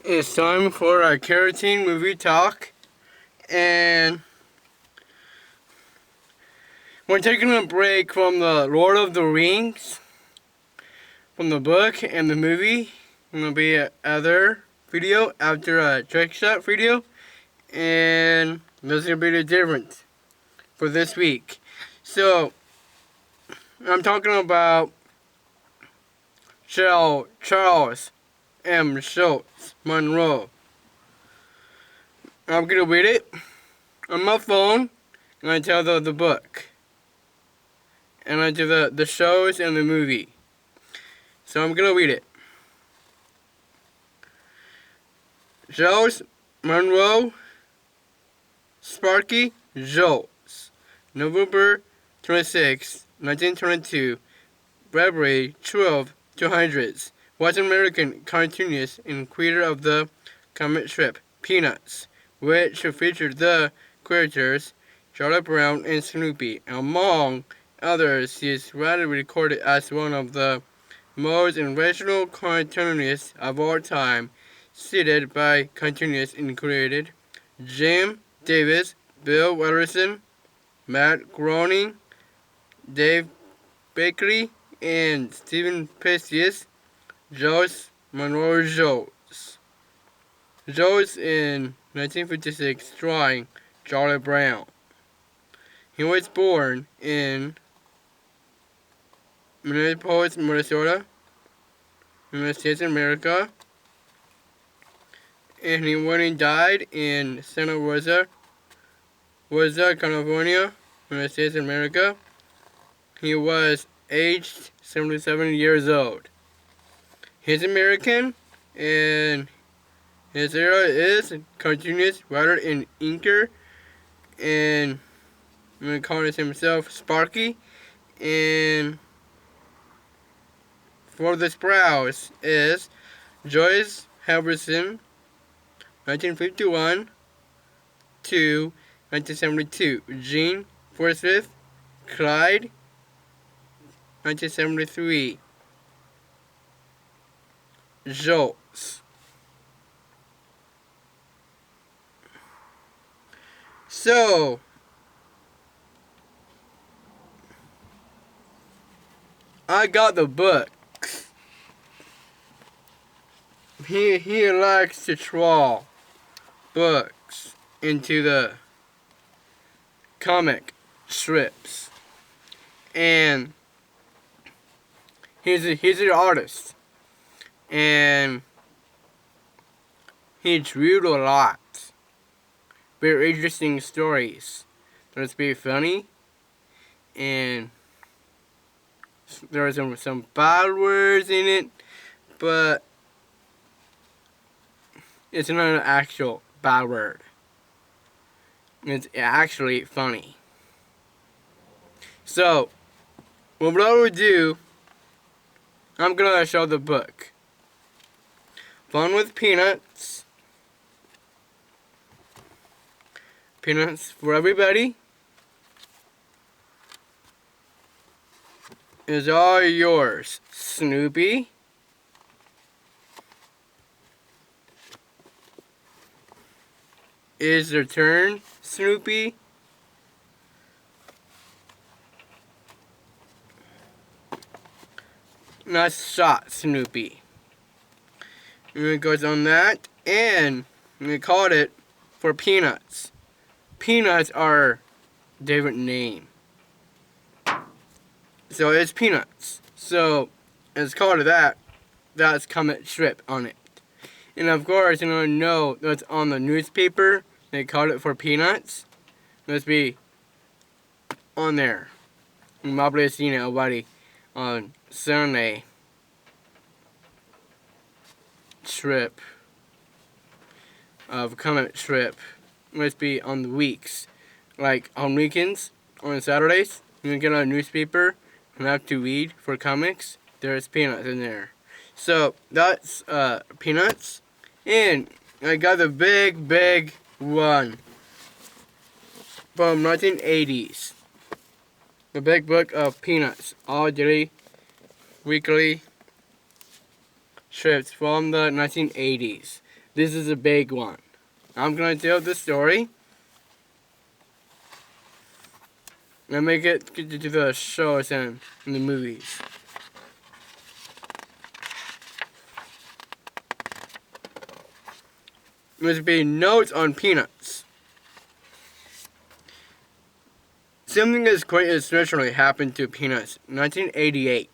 It's time for a carotene movie talk, and we're taking a break from the Lord of the Rings, from the book and the movie. It's gonna be another video after a trick shot video, and there's gonna be the difference for this week. So I'm talking about Charles M. Schultz Monroe. I'm gonna read it on my phone, and I tell the book. And I do the shows and the movie. So I'm gonna read it. Charles Monroe Sparky Schultz, November 26, 1922, February 12, 200s, was an American cartoonist and creator of the comic strip Peanuts, which featured the characters Charlie Brown and Snoopy. Among others, he is widely recorded as one of the most original cartoonists of all time, cited by cartoonists included Jim Davis, Bill Watterson, Matt Groening, Dave Bakery, and Stephen Pacius. Charles Monroe Schultz. Schultz in 1956 drawing Charlie Brown. He was born in Minneapolis, Minnesota, United States of America, and when he died in Santa Rosa, California, United States of America, he was aged 77 years old. He's American, and his era is cartoonist, writer, and inker, and he calls himself Sparky, and for the Sprouse is Joyce Halverson, 1951 to 1972. Gene Forsyth, Clyde, 1973. Schultz. So, I got the book. He likes to draw books into the comic strips, and he's an artist, and he drew a lot. Very interesting stories. There's very funny, and there are some bad words in it, but it's not an actual bad word. It's actually funny. So, without further ado, I'm gonna show the book. Fun with Peanuts. Peanuts for everybody. Is all yours, Snoopy. Is your turn, Snoopy. Nice shot, Snoopy. And it goes on that, and we called it for Peanuts. Peanuts are a different name. So it's Peanuts. So it's called that. That's comic strip on it. And of course, you know that's on the newspaper. They called it for Peanuts. Must be on there. You probably have seen it already on Sunday strip of comic strip. Must be on the weeks. Like on weekends, on Saturdays, you can get on a newspaper and have to read for comics. There's Peanuts in there. So that's Peanuts. And I got the big one from 1980s. The big book of Peanuts, all daily, weekly strips from the 1980s. This is a big one. I'm going to tell the story and make it get to the shows and the movies. Must be notes on peanuts. Something as quite exceptionally happened to peanuts in 1988.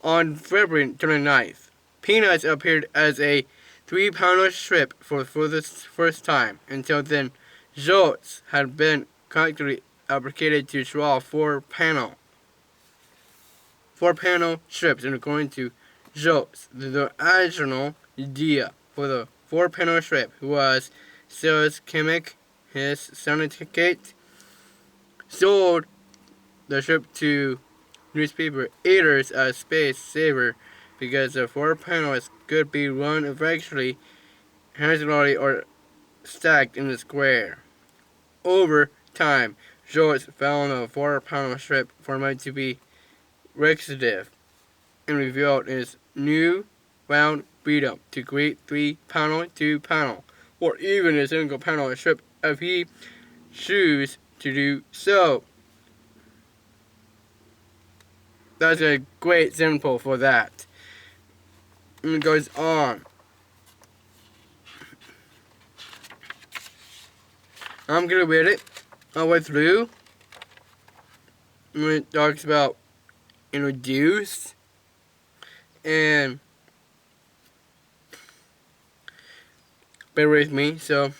On February 29th, peanuts appeared as a 3-panel strip for the first time. Until then, jolts had been correctly applicated to draw 4-panel strips, and according to jolts, the original idea for the 4-panel strip was sales chemic. His syndicate sold the strip to newspaper editors as space saver because the 4 panels could be run vertically, horizontally, or stacked in a square. Over time, George found the 4-panel strip format to be restrictive and revealed its new round freedom to create 3-panel, 2-panel, or even a single panel strip if he chooses to do so. That's a great example for that. And it goes on. I'm gonna read it all the way through. And it talks about introduce and bear with me. So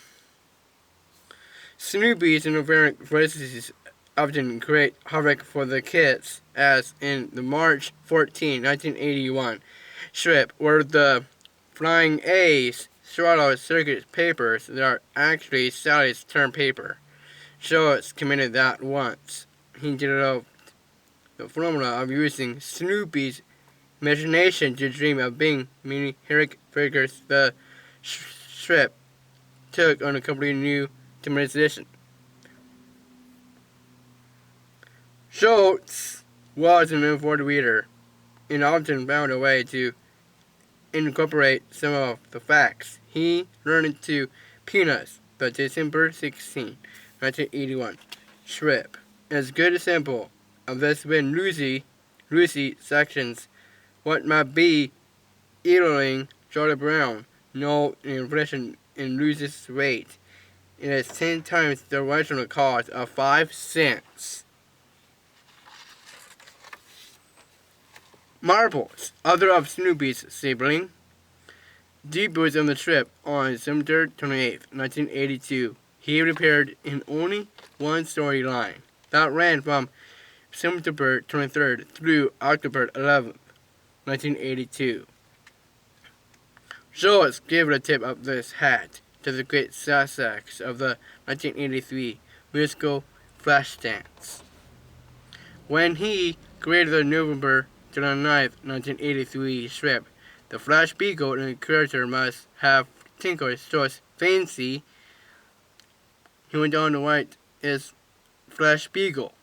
Snoopy's and variant phrases often create havoc for the kids, as in the March 14, 1981 strip, where the Flying A's swallow circuit papers that are actually Sally's term paper. Schultz committed that once. He developed the formula of using Snoopy's imagination to dream of being many heroic figures. The strip took on a completely new dimension. Schultz was an informed reader and often found a way to incorporate some of the facts he learned to Peanuts, the December 16, 1981 strip. As a good example of this when Lucy sections what might be Earling Charlie Brown, no inflation in Lucy's rate. It is 10 times the original cost of 5 cents. Marbles, other of Snoopy's sibling, debuted on the strip on December 28, 1982. He appeared in only one storyline that ran from September 23rd through October 11th, 1982. Schultz gave the tip of this hat to the great success of the 1983 musical Flashdance, when he created the November 29, 1983 strip. The Flash Beagle and the character must have tinkled Schultz's fancy. He went on to write his Flash Beagle,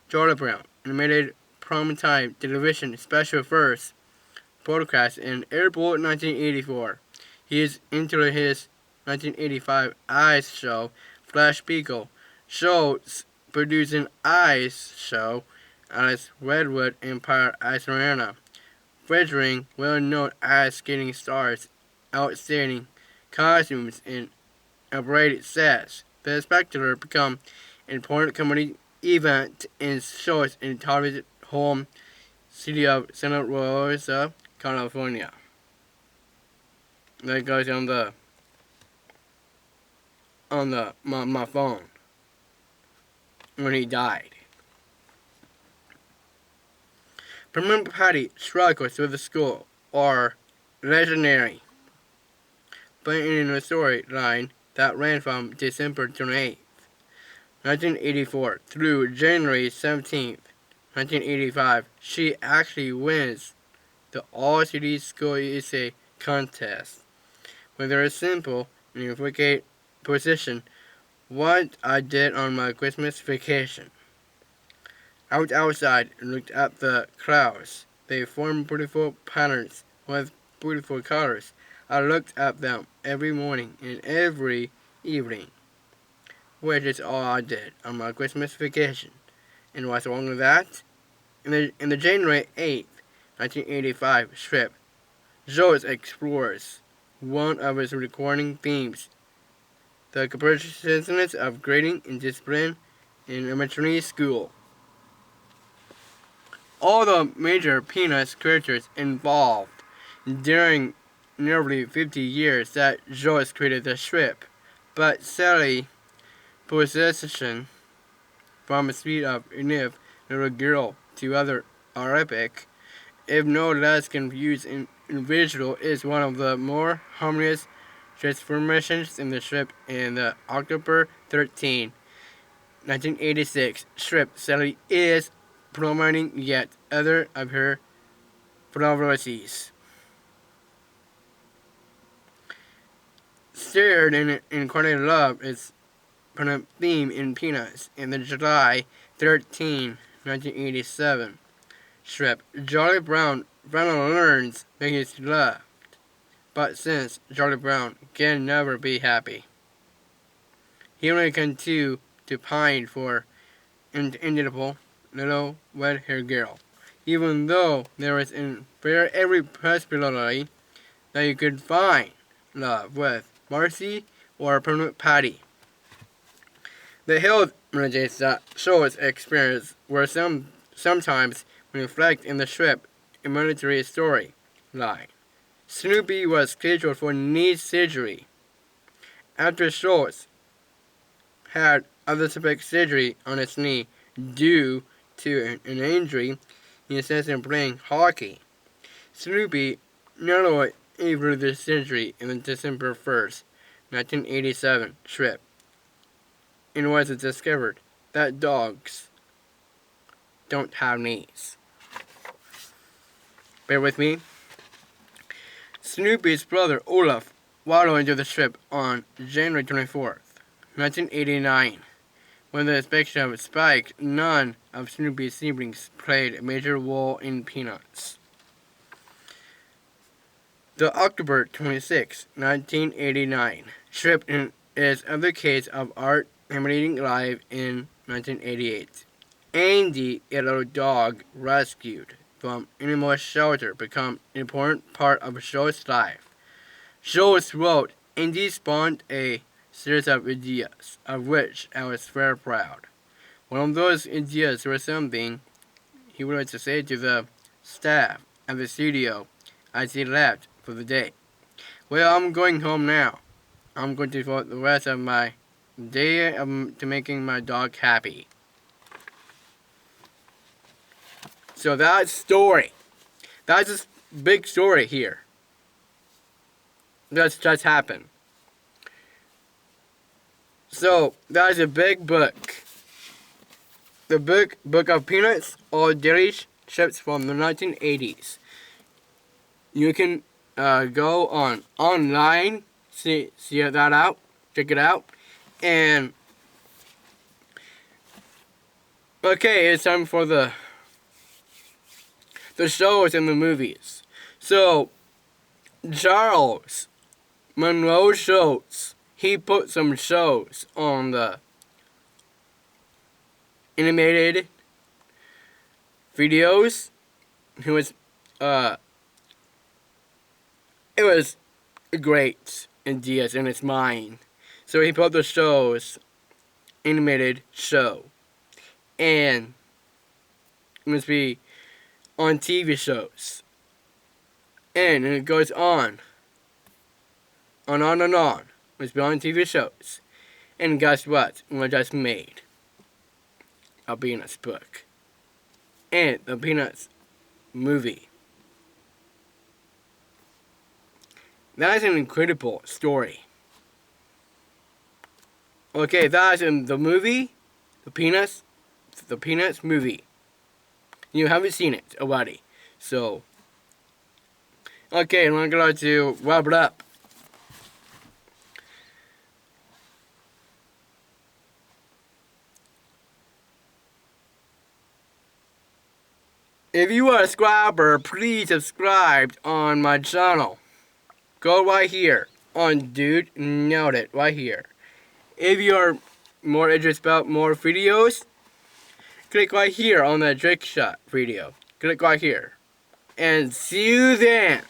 Charlie Brown, animated primetime television special first broadcast in April 1984. He is into his 1985 ice show, Flash Beagle. Schultz produced an ice show at its Redwood Empire Ice Arena, featuring well-known ice skating stars, outstanding costumes, and upgraded sets. The spectacular became an important comedy event in Schultz's television home city of Santa Rosa, California. That goes on my phone when he died. Permanent Patty struggles with the school are legendary, but in a storyline that ran from December 28, 1984 through January 17, 1985, she actually wins the All-City School Essay Contest with her simple and intricate position, "What I Did on My Christmas Vacation." I went outside and looked at the clouds. They formed beautiful patterns with beautiful colors. I looked at them every morning and every evening, which is all I did on my Christmas vacation. And what's wrong with that? In the January 8th, 1985 strip, Joe's explores one of his recording themes, the competitiveness of grading and discipline in elementary school. All the major Peanuts characters involved during nearly 50 years that Joe has created the strip, but Sally possession from the speed of Eve, little girl to other Arabic, if no less confused individual, is one of the more harmonious transformations in the strip in the October 13, 1986 strip. Sally is promoting yet other of her philosophies. Stared in incarnate love is a theme in Peanuts in the July 13, 1987 strip. Charlie Brown finally learns that he's loved, but since Charlie Brown can never be happy, he only continues to pine for an indelible little red-haired girl, even though there is in every possibility that you could find love with Marcy or permanent Patty. The hill images that show its experience were sometimes reflect in the strip a military story line. Snoopy was scheduled for knee surgery. After Schultz had orthopedic surgery on his knee due to an injury he assisted in playing hockey, Snoopy narrowly after the surgery in the December 1st, 1987 strip. It was discovered that dogs don't have knees. Bear with me. Snoopy's brother Olaf waddled into the strip on January 24th, 1989. When the inspection of Spike, none of Snoopy's siblings played a major role in Peanuts. The October 26, 1989 strip is another case of art emanating live in 1988. Andy, a little dog rescued from animal shelter, become an important part of Joe's life. Joe's wrote, Andy spawned a series of ideas, of which I was very proud. One of those ideas was something he wanted to say to the staff at the studio as he left for the day. Well, I'm going home now. I'm going to devote the rest of my day to making my dog happy. So that story, that's a big story here. That's just happened. So that's a big book. The book of Peanuts, all daily strips from the 1980s. You can go online, see that out, check it out, and okay, it's time for the shows and the movies. So Charles Monroe Schultz, he put some shows on the animated videos. It was great ideas in his mind. So he put the show's animated show. And it must be on TV shows. And it goes on. On. It must be on TV shows. And guess what? We just made a Peanuts book. And the Peanuts movie. That is an incredible story. Okay, that is in the movie, the Peanuts movie. You haven't seen it already, so okay, I'm going to wrap it up. If you are a subscriber, please subscribe on my channel. go right here on Dude Nailed It right here. If you're more interested about more videos, click right here on the trick shot video. Click right here. And see you then.